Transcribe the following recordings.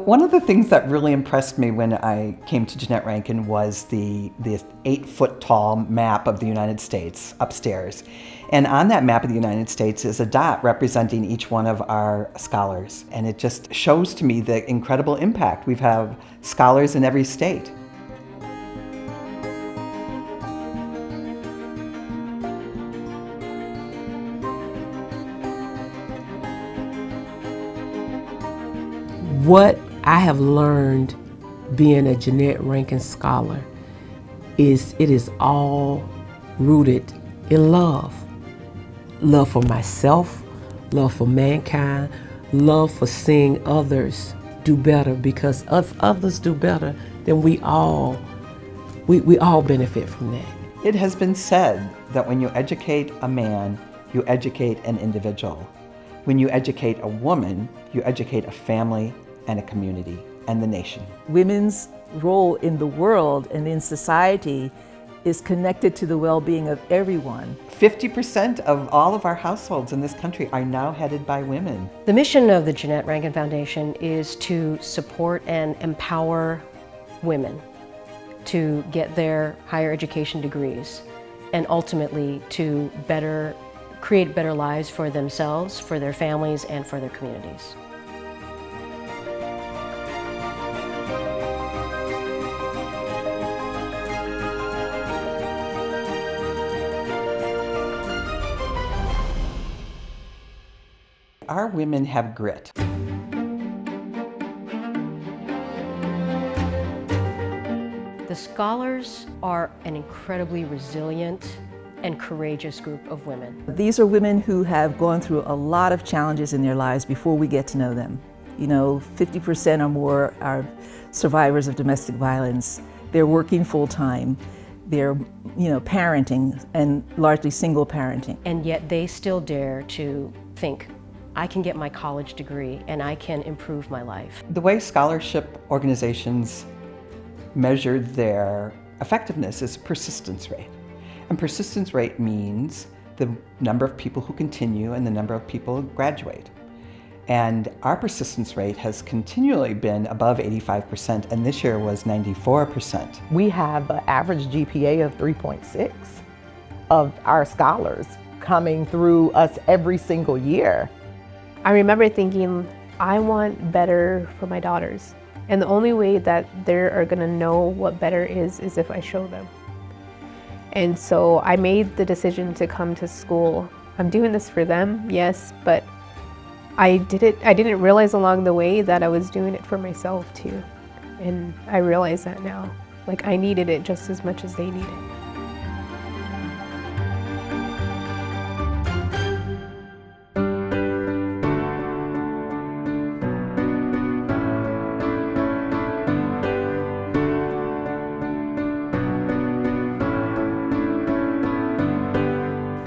One of the things that really impressed me when I came to Jeanette Rankin was the 8-foot tall map of the United States upstairs. And on that map of the United States is a dot representing each one of our scholars. And it just shows to me the incredible impact. We have scholars in every state. What I have learned being a Jeanette Rankin scholar is it is all rooted in love. Love for myself, love for mankind, love for seeing others do better, because if others do better, then we all benefit from that. It has been said that when you educate a man, you educate an individual. When you educate a woman, you educate a family and a community and the nation. Women's role in the world and in society is connected to the well-being of everyone. 50% of all of our households in this country are now headed by women. The mission of the Jeanette Rankin Foundation is to support and empower women to get their higher education degrees and ultimately to create better lives for themselves, for their families, and for their communities. Our women have grit. The scholars are an incredibly resilient and courageous group of women. These are women who have gone through a lot of challenges in their lives before we get to know them. 50% or more are survivors of domestic violence. They're working full-time. They're, parenting, and largely single parenting. And yet they still dare to think, I can get my college degree and I can improve my life. The way scholarship organizations measure their effectiveness is persistence rate. And persistence rate means the number of people who continue and the number of people who graduate. And our persistence rate has continually been above 85%, and this year was 94%. We have an average GPA of 3.6 of our scholars coming through us every single year. I remember thinking, I want better for my daughters. And the only way that they are gonna know what better is if I show them. And so I made the decision to come to school. I'm doing this for them, yes, but I didn't realize along the way that I was doing it for myself too. And I realize that now. I needed it just as much as they need it.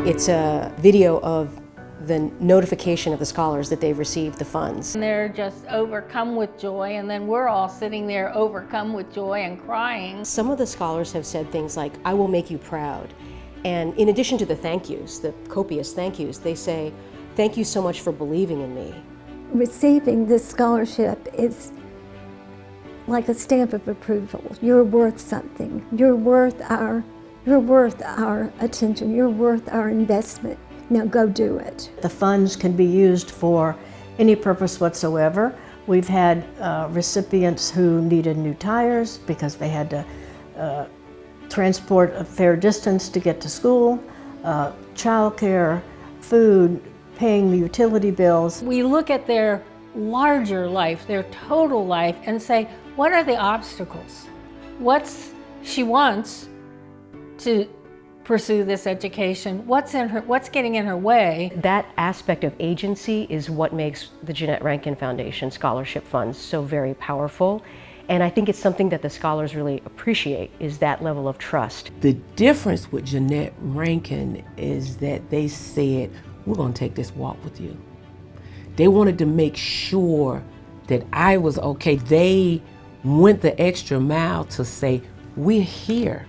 It's a video of the notification of the scholars that they've received the funds. And they're just overcome with joy, and then we're all sitting there overcome with joy and crying. Some of the scholars have said things like, I will make you proud. And in addition to the thank yous, the copious thank yous, they say, thank you so much for believing in me. Receiving this scholarship is like a stamp of approval. You're worth something. You're worth our attention. You're worth our investment. Now go do it. The funds can be used for any purpose whatsoever. We've had recipients who needed new tires because they had to transport a fair distance to get to school, childcare, food, paying the utility bills. We look at their larger life, their total life, and say, what are the obstacles? She wants to pursue this education. What's getting in her way? That aspect of agency is what makes the Jeanette Rankin Foundation scholarship funds so very powerful. And I think it's something that the scholars really appreciate, is that level of trust. The difference with Jeanette Rankin is that they said, we're gonna take this walk with you. They wanted to make sure that I was okay. They went the extra mile to say, we're here.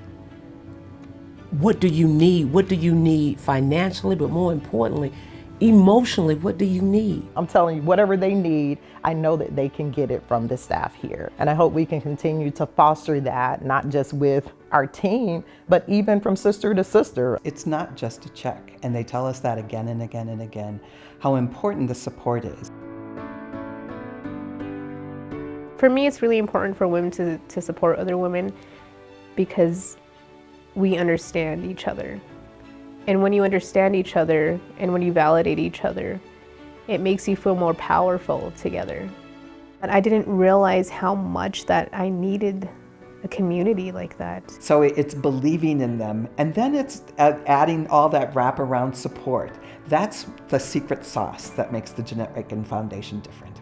What do you need? What do you need financially, but more importantly, Emotionally, what do you need? I'm telling you, whatever they need, I know that they can get it from the staff here. And I hope we can continue to foster that, not just with our team, but even from sister to sister. It's not just a check, and they tell us that again and again and again, how important the support is. For me, it's really important for women to support other women because we understand each other. And when you understand each other and when you validate each other, it makes you feel more powerful together. And I didn't realize how much that I needed a community like that. So it's believing in them, and then it's adding all that wraparound support. That's the secret sauce that makes the Jeanette Rankin Foundation different.